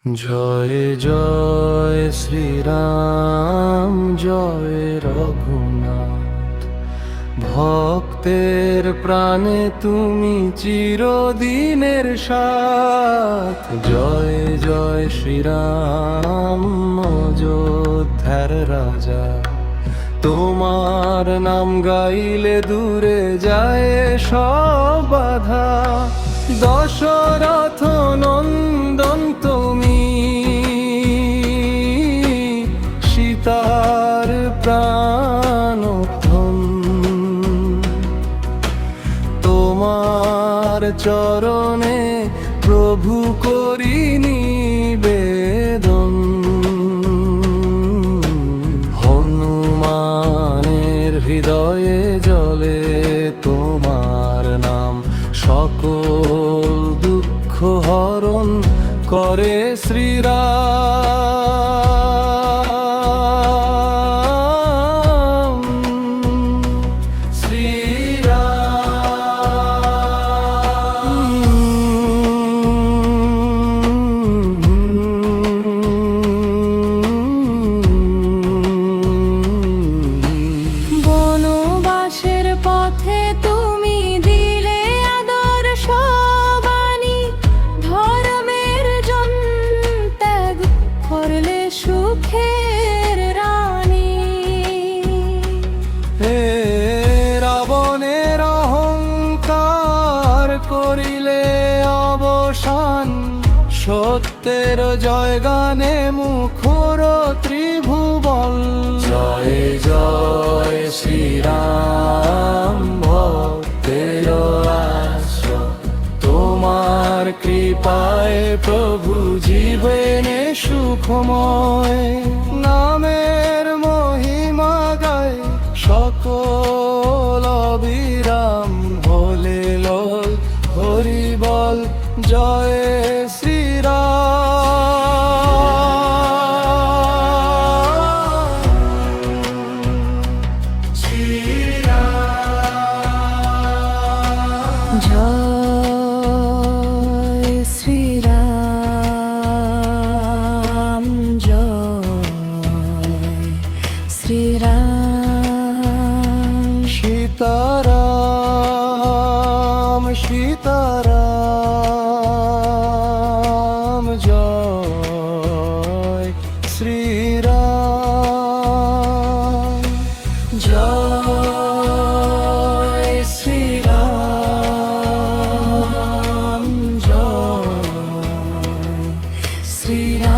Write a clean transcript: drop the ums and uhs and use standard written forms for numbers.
জয় জয় শ্রীরাম, জয় রঘুনাথ। ভক্তের প্রাণে তুমি চিরদিনের সাথ। জয় জয় শ্রীরাম, অযোধ্যার রাজা। তোমার নাম গাইলে দূরে যায় সব বাধা। দশরথ নন্দন তুমি, সীতার প্রাণধন। তোমার চরণে প্রভু করি নিবেদন। হনুমানের হৃদয়ে জ্বলে তোমার নাম, সকল দুঃখ হরণ করে শ্রীরাম। বনবাসের পথে তুমি দিলে আদর্শ বাণী, ধর্মের জন্য ত্যাগ করলে সুখের রানী। হে রাবণের অহংকার করিলে অবসান, সত্যের জয় গানে মুখর ত্রিভুবন। জয় জয় শ্রীরাম, ভক্তের আশ্রয়। তোমার কৃপায় প্রভু জীবনে সুখময়। নামের মহিমা গায় সকল অবিরাম, বলে লোল হরি বল জয় জয় শ্রীরাম, জয় শ্রীরাম। সীতারাম সীতারাম, জয় শ্রীরাম। জয় শ্রীরাম, জয় শ্রীরাম।